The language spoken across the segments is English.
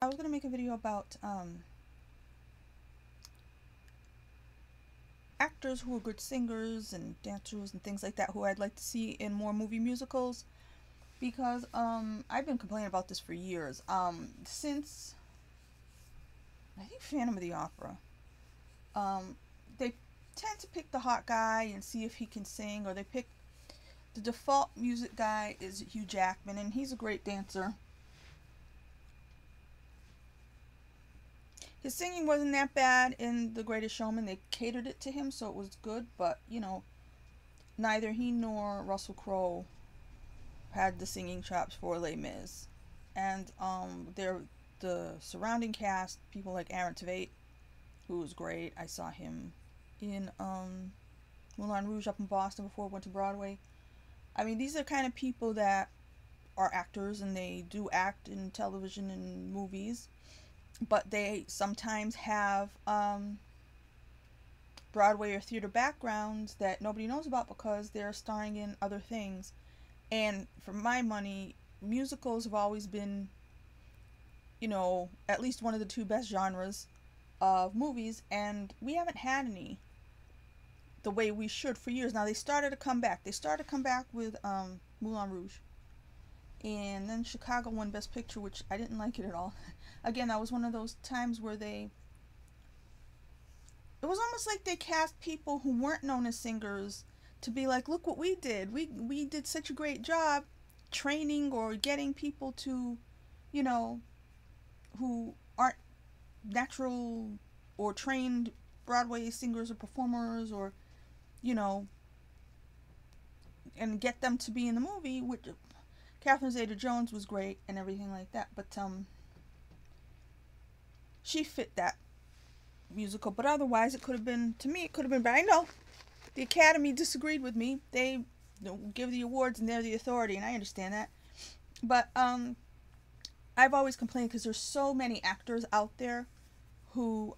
I was going to make a video about actors who are good singers and dancers and things like that who I'd like to see in more movie musicals, because I've been complaining about this for years. Since I think Phantom of the Opera. They tend to pick the hot guy and see if he can sing, or they pick the default music guy is Hugh Jackman, and he's a great dancer. His singing wasn't that bad in The Greatest Showman. They catered it to him, so it was good, but neither he nor Russell Crowe had the singing chops for Les Mis. And the surrounding cast, people like Aaron Tveit, who was great. I saw him in Moulin Rouge up in Boston before it went to Broadway. I mean, these are kind of people that are actors and they do act in television and movies, but they sometimes have Broadway or theater backgrounds that nobody knows about because they're starring in other things. And for my money, musicals have always been, at least one of the two best genres of movies, and we haven't had any the way we should for years. Now they started to come back. They started to come back with Moulin Rouge, and then Chicago won Best Picture, which I didn't like it at all. Again, that was one of those times where it was almost like they cast people who weren't known as singers to be like, look what we did. We did such a great job training or getting people to, who aren't natural or trained Broadway singers or performers, or and get them to be in the movie. Which Catherine Zeta-Jones was great and everything like that, but she fit that musical. But otherwise, it could have been, to me, it could have been. But I know the Academy disagreed with me. They give the awards and they're the authority, and I understand that. But I've always complained because there's so many actors out there who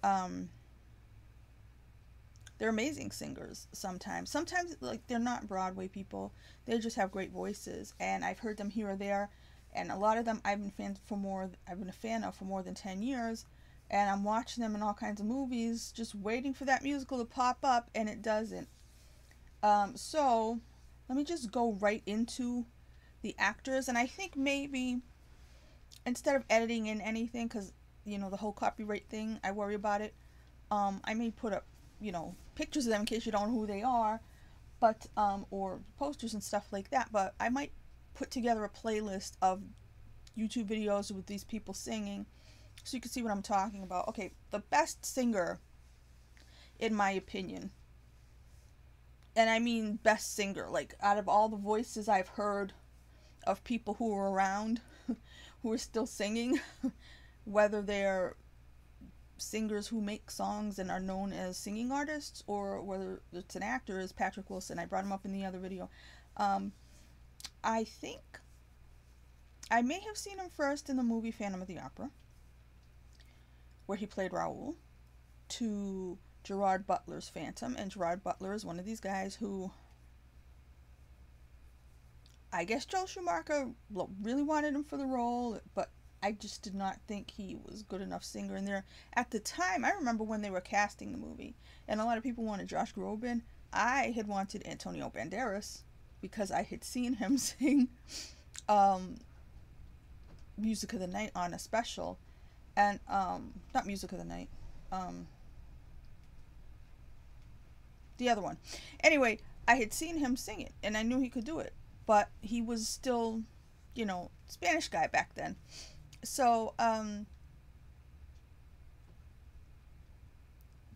they're amazing singers sometimes. Sometimes, like, they're not Broadway people. They just have great voices, and I've heard them here or there, and a lot of them I've been a fan of for more than 10 years, and I'm watching them in all kinds of movies, just waiting for that musical to pop up, and it doesn't. So let me just go right into the actors, and I think maybe instead of editing in anything, because the whole copyright thing, I worry about it. I may put up pictures of them in case you don't know who they are, but or posters and stuff like that. But I might put together a playlist of YouTube videos with these people singing, so you can see what I'm talking about. Okay, the best singer, in my opinion, and I mean best singer, like out of all the voices I've heard of people who are around, who are still singing, whether they're singers who make songs and are known as singing artists, or whether it's an actor, is Patrick Wilson. I brought him up in the other video. I think I may have seen him first in the movie Phantom of the Opera, where he played Raoul, to Gerard Butler's Phantom. And Gerard Butler is one of these guys who, I guess Joel Schumacher really wanted him for the role, but I just did not think he was good enough singer. And there, at the time, I remember when they were casting the movie, and a lot of people wanted Josh Groban. I had wanted Antonio Banderas because I had seen him sing Music of the Night on a special, and not Music of the Night, the other one. Anyway, I had seen him sing it, and I knew he could do it, but he was still, Spanish guy back then. So,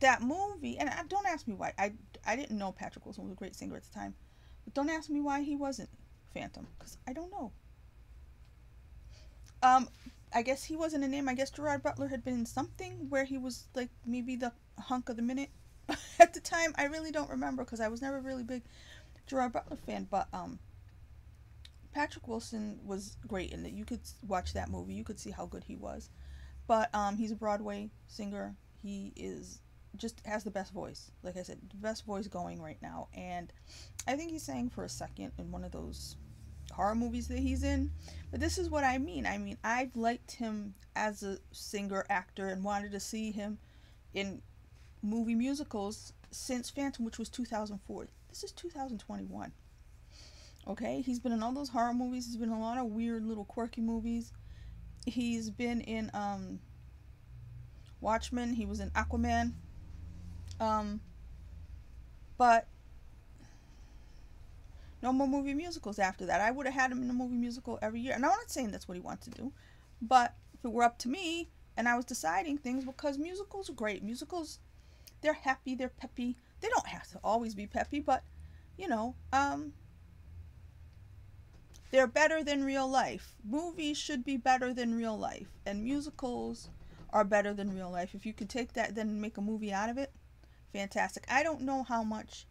that movie, and don't ask me why. I didn't know Patrick Wilson was a great singer at the time, but don't ask me why he wasn't Phantom, because I don't know. I guess he wasn't a name. I guess Gerard Butler had been in something where he was like maybe the hunk of the minute at the time. I really don't remember because I was never a really big Gerard Butler fan, but Patrick Wilson was great in it. You could watch that movie. You could see how good he was. But he's a Broadway singer. He just has the best voice. Like I said, the best voice going right now. And I think he sang for a second in one of those horror movies that he's in. But this is what I mean. I mean, I've liked him as a singer, actor, and wanted to see him in movie musicals since Phantom, which was 2004. This is 2021. Okay, he's been in all those horror movies. He's been in a lot of weird little quirky movies. He's been in Watchmen. He was in Aquaman. But no more movie musicals after that. I would have had him in a movie musical every year. And I'm not saying that's what he wants to do, but if it were up to me and I was deciding things, because musicals are great. Musicals, they're happy, they're peppy. They don't have to always be peppy, but you know, they're better than real life. Movies should be better than real life, and musicals are better than real life. If you could take that then make a movie out of it, fantastic. I don't know how much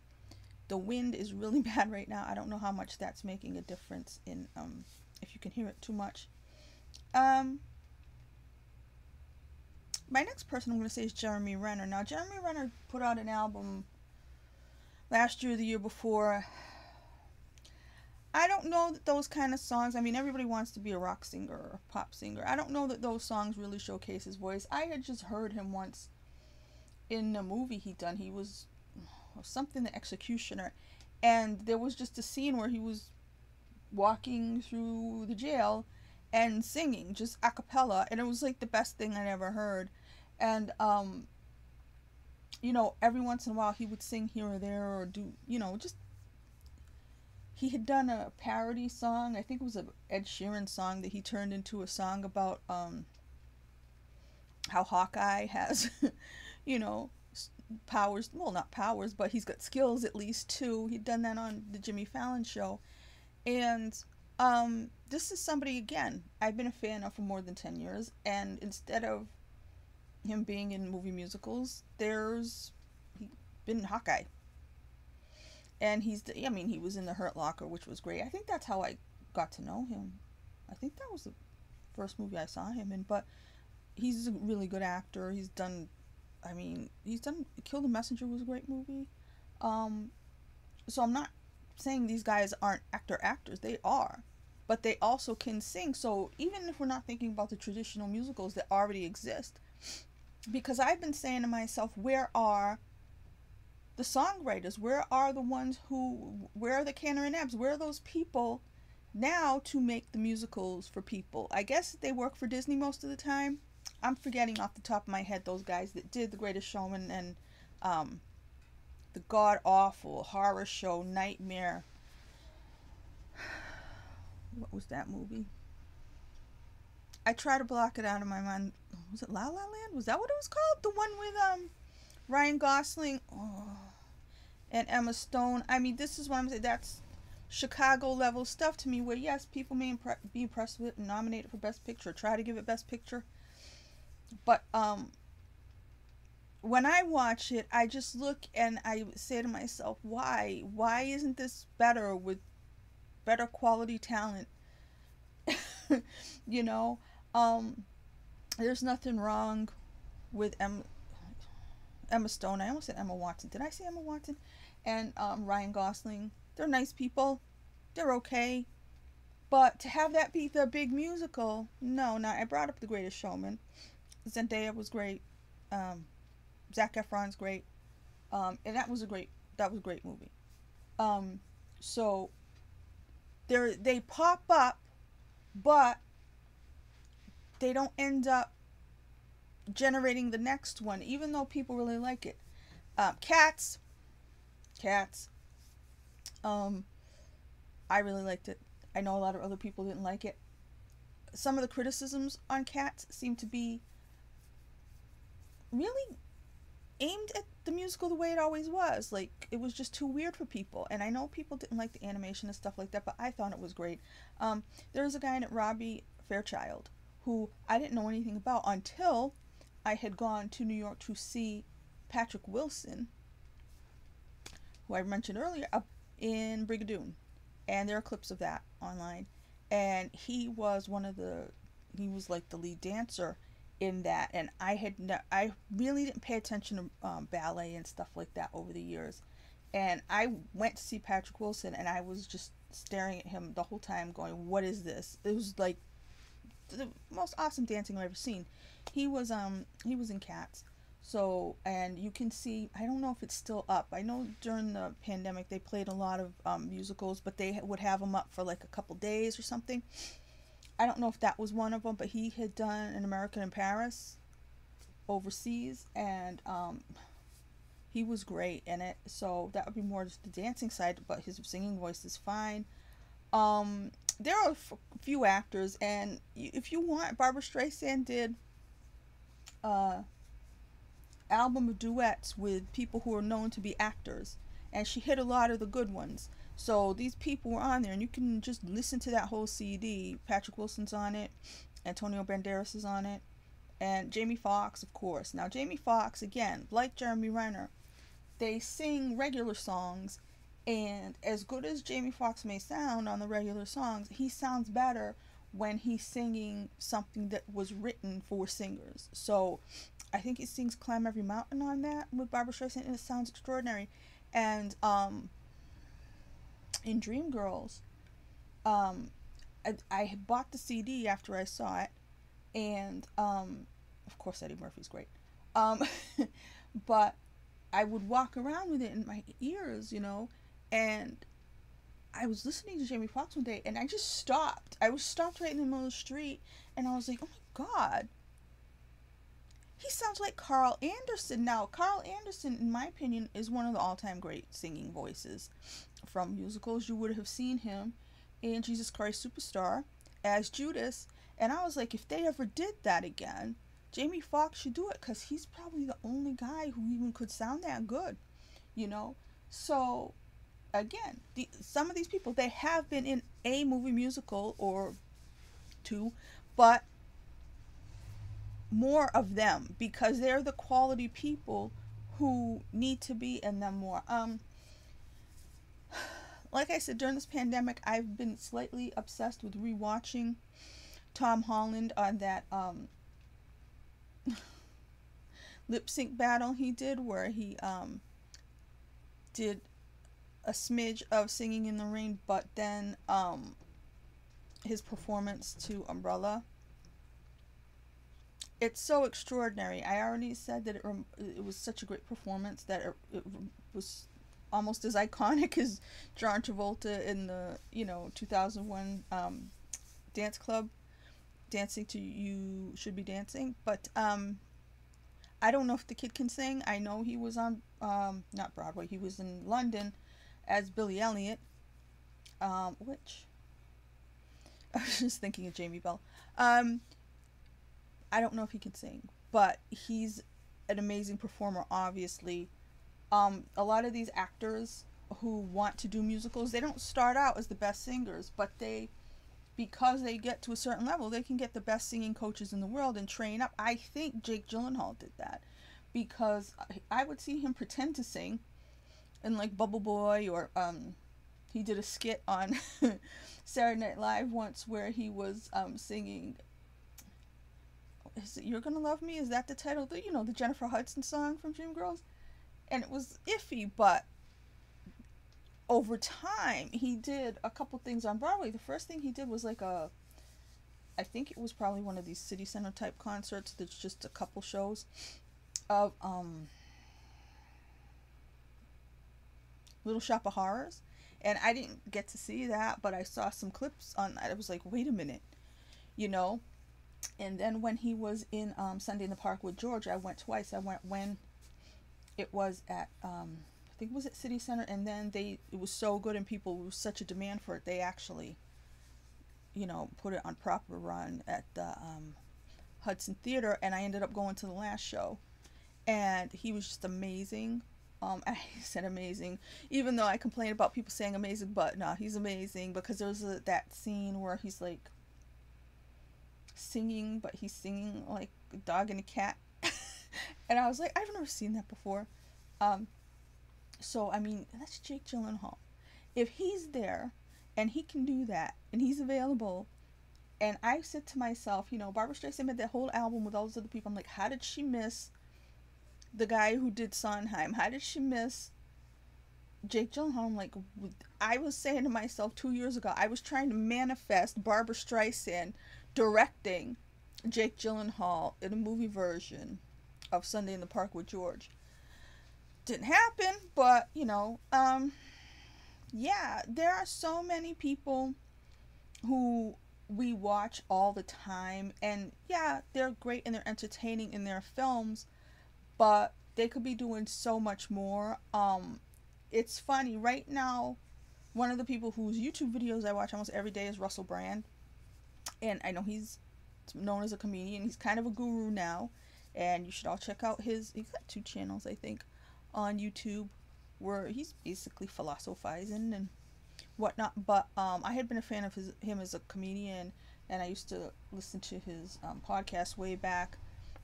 the wind is really bad right now. I don't know how much that's making a difference in if you can hear it too much. My next person I'm going to say is Jeremy Renner. Now, Jeremy Renner put out an album last year or the year before. I don't know that those kind of songs, I mean, everybody wants to be a rock singer or a pop singer. I don't know that those songs really showcase his voice. I had just heard him once in a movie he'd done. He was something, The Executioner, and there was just a scene where he was walking through the jail and singing just a cappella, and it was like the best thing I'd ever heard. And you know, every once in a while he would sing here or there, or do, you know, just, he had done a parody song. I think it was a Ed Sheeran song that he turned into a song about how Hawkeye has you know, powers, well, not powers, but he's got skills at least too. He'd done that on the Jimmy Fallon show. And this is somebody, again, I've been a fan of for more than 10 years, and instead of him being in movie musicals, he's been Hawkeye. And I mean, he was in The Hurt Locker, which was great. I think that's how I got to know him. I think that was the first movie I saw him in, but he's a really good actor. He's done Kill the Messenger was a great movie. So I'm not saying these guys aren't actors. They are. But they also can sing. So even if we're not thinking about the traditional musicals that already exist, because I've been saying to myself, where are the songwriters? Where are the ones where are the Cantor and Ebbs? Where are those people now to make the musicals for people? I guess they work for Disney most of the time. I'm forgetting off the top of my head those guys that did The Greatest Showman and the god-awful horror show Nightmare. What was that movie? I try to block it out of my mind. Was it La La Land? Was that what it was called? The one with Ryan Gosling and Emma Stone. I mean, this is what I'm saying. That's Chicago level stuff to me, where yes, people may be impressed with it and nominate it for Best Picture, try to give it Best Picture. But when I watch it, I just look and I say to myself, why isn't this better, with better quality talent? You know, there's nothing wrong with Emma Stone. I almost said Emma Watson. Did I say Emma Watson? And Ryan Gosling. They're nice people. They're okay. But to have that be the big musical, no. Now, I brought up The Greatest Showman. Zendaya was great. Zac Efron's great. And that was a great movie. So they pop up, but they don't end up generating the next one, even though people really like it. Cats. I really liked it. I know a lot of other people didn't like it. Some of the criticisms on Cats seem to be really aimed at the musical the way it always was. Like, it was just too weird for people. And I know people didn't like the animation and stuff like that, but I thought it was great. There's a guy named Robbie Fairchild who I didn't know anything about until I had gone to New York to see Patrick Wilson, who I mentioned earlier, up in Brigadoon. And there are clips of that online. And he was he was like the lead dancer in that. And I really didn't pay attention to ballet and stuff like that over the years. And I went to see Patrick Wilson, and I was just staring at him the whole time going, what is this? It was like the most awesome dancing I've ever seen. He was in Cats. So, and you can see, I don't know if it's still up. I know during the pandemic they played a lot of musicals, but they would have them up for like a couple days or something. I don't know if that was one of them, but he had done An American in Paris overseas, and he was great in it. So that would be more just the dancing side, but his singing voice is fine. There are a few actors, and if you want, Barbra Streisand did album of duets with people who are known to be actors, and she hit a lot of the good ones. So these people were on there, and you can just listen to that whole CD. Patrick Wilson's on it, Antonio Banderas is on it, and Jamie Foxx, of course. Now Jamie Foxx, again, like Jeremy Renner, they sing regular songs, and as good as Jamie Foxx may sound on the regular songs, he sounds better when he's singing something that was written for singers. So I think he sings Climb Every Mountain on that with Barbra Streisand, and it sounds extraordinary. And in Dreamgirls, I had bought the CD after I saw it, and of course Eddie Murphy's great. But I would walk around with it in my ears, and I was listening to Jamie Foxx one day, and I just stopped. I was stopped right in the middle of the street, and I was like, oh my God, he sounds like Carl Anderson. Now, Carl Anderson, in my opinion, is one of the all-time great singing voices from musicals. You would have seen him in Jesus Christ Superstar as Judas, and I was like, if they ever did that again, Jamie Foxx should do it, because he's probably the only guy who even could sound that good, So, again, some of these people, they have been in a movie musical or two, but more of them, because they're the quality people who need to be in them more. Like I said, during this pandemic, I've been slightly obsessed with rewatching Tom Holland on that lip sync battle he did, where he did a smidge of Singing in the Rain, but then his performance to Umbrella, it's so extraordinary. I already said that it was such a great performance that it was almost as iconic as John Travolta in the 2001 dance club, dancing to You Should Be Dancing. But I don't know if the kid can sing. I know he was on not Broadway, he was in London as Billy Elliot, which I was just thinking of Jamie Bell. I don't know if he can sing, but he's an amazing performer, obviously. A lot of these actors who want to do musicals, they don't start out as the best singers, but because they get to a certain level, they can get the best singing coaches in the world and train up. I think Jake Gyllenhaal did that, because I would see him pretend to sing in like Bubble Boy, or he did a skit on Saturday Night Live once where he was singing, is it You're Gonna Love Me? Is that the title? The Jennifer Hudson song from Dreamgirls? And it was iffy, but over time, he did a couple things on Broadway. The first thing he did was like I think it was probably one of these city center type concerts that's just a couple shows of Little Shop of Horrors. And I didn't get to see that, but I saw some clips on that. I was like, wait a minute, And then when he was in Sunday in the Park with George, I went twice. I went when it was at I think it was at City Center, and then it was so good and it was such a demand for it, they actually put it on proper run at the Hudson Theater, and I ended up going to the last show, and he was just amazing. I said amazing, even though I complained about people saying amazing, but no, he's amazing, because there was that scene where he's like singing, but he's singing like a dog and a cat. And I was like, I've never seen that before. So, I mean, that's Jake Gyllenhaal. If he's there, and he can do that, and he's available, and I said to myself, Barbra Streisand made that whole album with all those other people. I'm like, how did she miss the guy who did Sondheim? How did she miss Jake Gyllenhaal, I'm like, I was saying to myself 2 years ago, I was trying to manifest Barbra Streisand directing Jake Gyllenhaal in a movie version of Sunday in the Park with George. Didn't happen, but yeah, there are so many people who we watch all the time, and yeah, they're great and they're entertaining in their films, but they could be doing so much more. It's funny right now. One of the people whose YouTube videos I watch almost every day is Russell Brand, and I know he's known as a comedian. He's kind of a guru now, and you should all check out his. He's got 2 channels, I think, on YouTube, where he's basically philosophizing and whatnot. But I had been a fan of him as a comedian, and I used to listen to his podcast way back.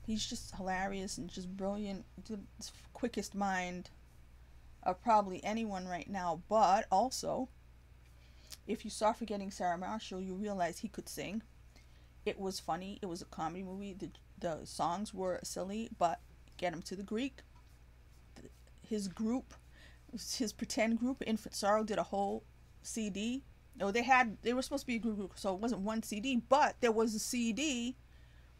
He's just hilarious and just brilliant. The quickest mind of probably anyone right now. But also, if you saw Forgetting Sarah Marshall, you realize he could sing. It was funny. It was a comedy movie. The songs were silly, but get him to the Greek. His group, his pretend group, Infant Sorrow, did a whole CD. No, they were supposed to be a group, so it wasn't one CD, but there was a CD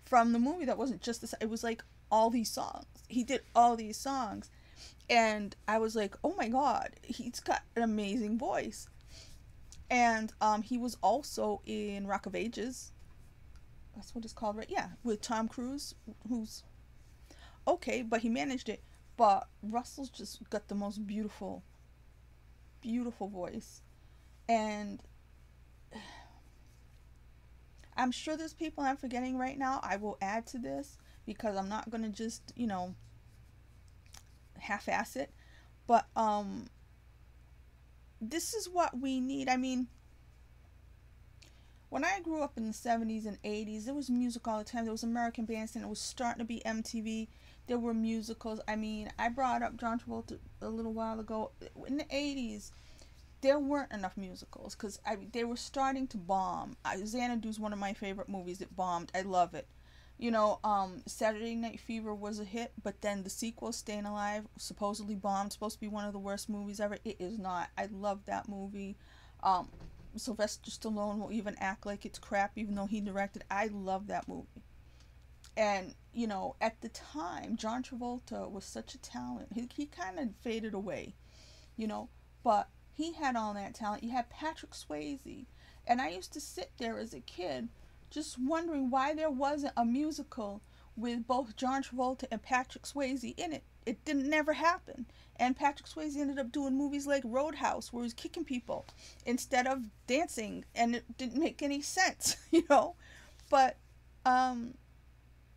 from the movie that wasn't just this. It was like all these songs. He did all these songs, and I was like, oh my god, he's got an amazing voice. And he was also in Rock of Ages. That's what it's called, right? Yeah, with Tom Cruise, who's okay, but he managed it. But Russell's just got the most beautiful voice. And I'm sure there's people I'm forgetting right now. I will add to this because I'm not going to just, half-ass it. But this is what we need. I mean, when I grew up in the 70s and 80s, there was music all the time. There was American Bandstand. It was starting to be MTV. There were musicals. I mean, I brought up John Travolta a little while ago. In the 80s, there weren't enough musicals because they were starting to bomb. Xanadu's one of my favorite movies. It bombed. I love it. Saturday Night Fever was a hit, but then the sequel, Staying Alive, supposedly bombed. Supposed to be one of the worst movies ever. It is not. I love that movie. Sylvester Stallone will even act like it's crap even though he directed. I love that movie. And, at the time, John Travolta was such a talent. He kind of faded away, but he had all that talent. You had Patrick Swayze. And I used to sit there as a kid just wondering why there wasn't a musical with both John Travolta and Patrick Swayze in it. It didn't never happen. And Patrick Swayze ended up doing movies like Roadhouse, where he was kicking people instead of dancing, and it didn't make any sense, But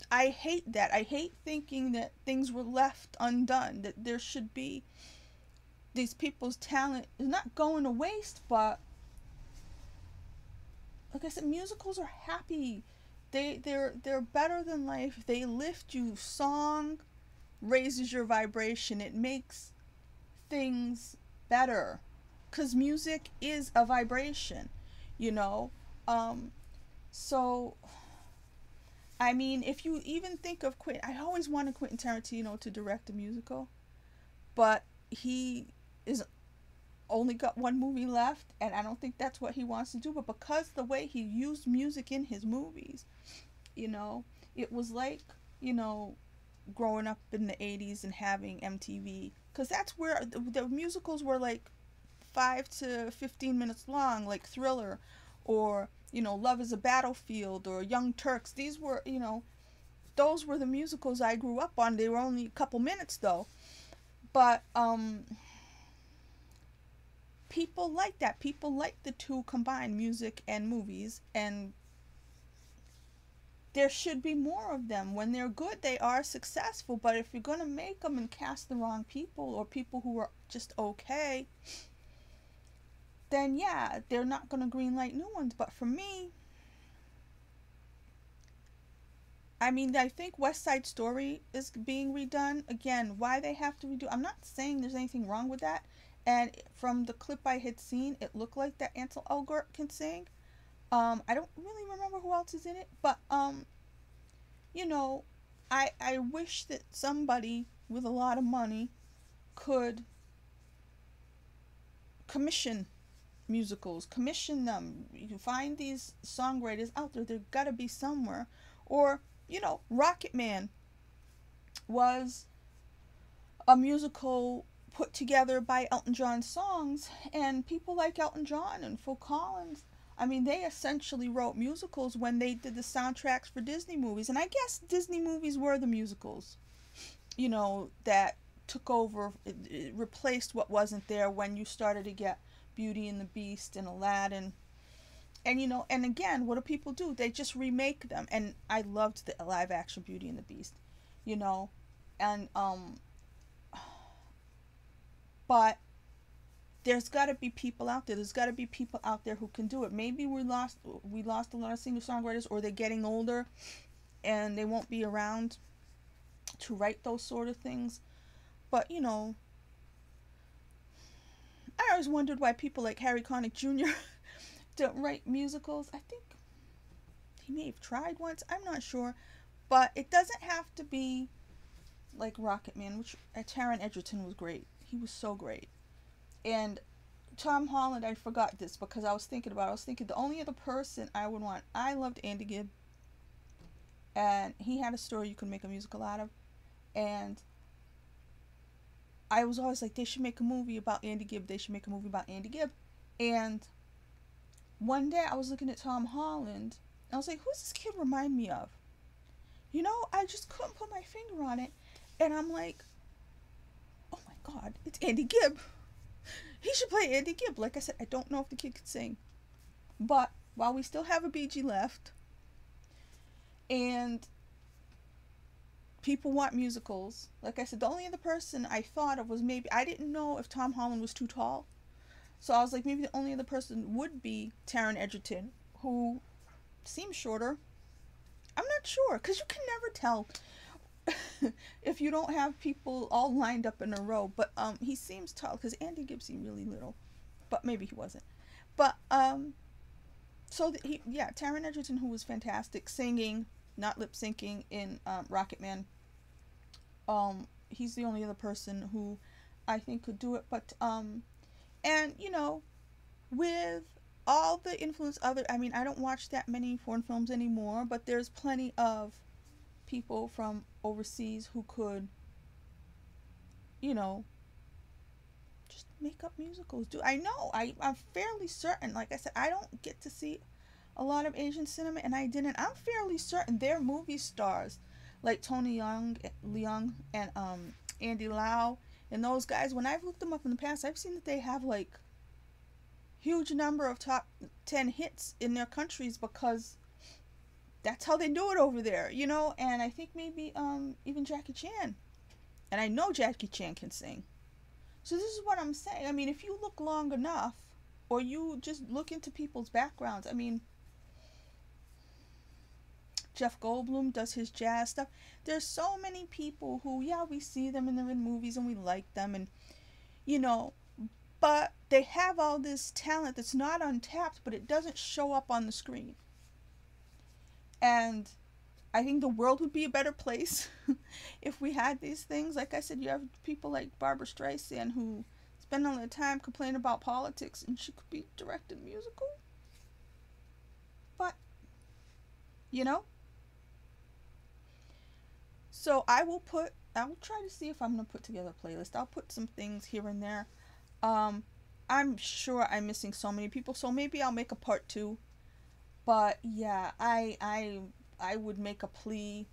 I hate that. I hate thinking that things were left undone, that there should be these people's talent is not going to waste, but like I said, musicals are happy. They're better than life. They lift you. Song raises your vibration. It makes things better, because music is a vibration, so I mean, if you even think of Quentin, I always wanted Quentin Tarantino to direct a musical, but he is only got one movie left, and I don't think that's what he wants to do. But because the way he used music in his movies, it was like, growing up in the 80s and having MTV, because that's where the musicals were like 5 to 15 minutes long, like Thriller, or Love is a Battlefield, or Young Turks. These were, those were the musicals I grew up on. They were only a couple minutes though, but people like that. People like the two combined, music and movies, and there should be more of them. When they're good, they are successful. But if you're going to make them and cast the wrong people, or people who are just okay, then yeah, they're not going to greenlight new ones. But for me, I mean, I think West Side Story is being redone. Again, why they have to redo, I'm not saying there's anything wrong with that. And from the clip I had seen, it looked like that Ansel Elgort can sing. I don't really remember who else is in it, but I wish that somebody with a lot of money could commission musicals, commission them. You find these songwriters out there. They've got to be somewhere. Or, Rocket Man was a musical put together by Elton John's songs, and people like Elton John and Phil Collins, I mean, they essentially wrote musicals when they did the soundtracks for Disney movies. And I guess Disney movies were the musicals, that took over, it replaced what wasn't there when you started to get Beauty and the Beast and Aladdin. And, and again, what do people do? They just remake them. And I loved the live action Beauty and the Beast, and, but there's got to be people out there. There's got to be people out there who can do it. Maybe we lost a lot of singer-songwriters, or they're getting older and they won't be around to write those sort of things. But, I always wondered why people like Harry Connick Jr. don't write musicals. I think he may have tried once. I'm not sure. But it doesn't have to be like Rocket Man, which Taron Egerton was great. He was so great. And Tom Holland, I forgot this because I was thinking the only other person I would want, I loved Andy Gibb. And he had a story you could make a musical out of. And I was always like, they should make a movie about Andy Gibb. They should make a movie about Andy Gibb. And one day I was looking at Tom Holland. And I was like, who's this kid remind me of? I just couldn't put my finger on it. And I'm like, oh my God, it's Andy Gibb. He should play Andy Gibb. Like I said, I don't know if the kid could sing. But while we still have a BG left, and people want musicals, like I said, the only other person I thought of was maybe, I didn't know if Tom Holland was too tall. So I was like, maybe the only other person would be Taron Egerton, who seems shorter. I'm not sure, because you can never tell if you don't have people all lined up in a row. But he seems tall, because Andy Gibb seemed really little, but maybe he wasn't. But Taron Egerton, who was fantastic singing, not lip syncing in Rocket Man. He's the only other person who I think could do it. But and with all the influence of it, I mean, I don't watch that many foreign films anymore, but there's plenty of people from overseas who could, just make up musicals. I know, I'm fairly certain, like I said, I don't get to see a lot of Asian cinema, and I didn't. I'm fairly certain they're movie stars, like Tony Leung and Andy Lau, and those guys. When I've looked them up in the past, I've seen that they have like huge number of top 10 hits in their countries, because that's how they do it over there, and I think maybe even Jackie Chan, and I know Jackie Chan can sing. So this is what I'm saying. I mean, if you look long enough, or you just look into people's backgrounds, I mean, Jeff Goldblum does his jazz stuff. There's so many people who, we see them and they're in movies and we like them, and but they have all this talent that's not untapped, but it doesn't show up on the screen. And I think the world would be a better place if we had these things. Like I said, you have people like Barbra Streisand who spend all their time complaining about politics, and she could be directing a musical. But, so I will try to see if I'm going to put together a playlist. I'll put some things here and there. I'm sure I'm missing so many people, so maybe I'll make a part 2. But yeah, I would make a plea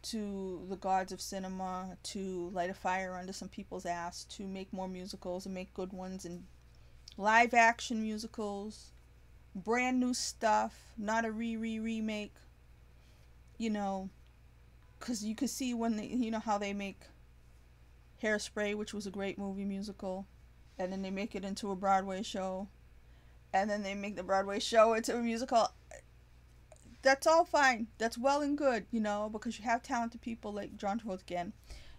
to the gods of cinema to light a fire under some people's ass to make more musicals, and make good ones, and live action musicals, brand new stuff, not a remake, because you could see when they, how they make Hairspray, which was a great movie musical, and then they make it into a Broadway show, and then they make the Broadway show into a musical. That's all fine. That's well and good, because you have talented people like John Travolta again,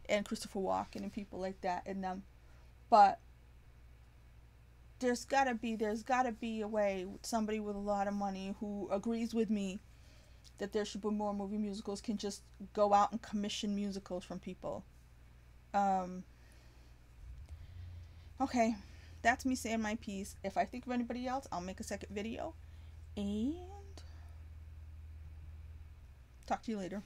and Christopher Walken, and people like that in them. But there's gotta be a way, somebody with a lot of money who agrees with me that there should be more movie musicals, can just go out and commission musicals from people. Okay, that's me saying my piece. If I think of anybody else, I'll make a second video. And talk to you later.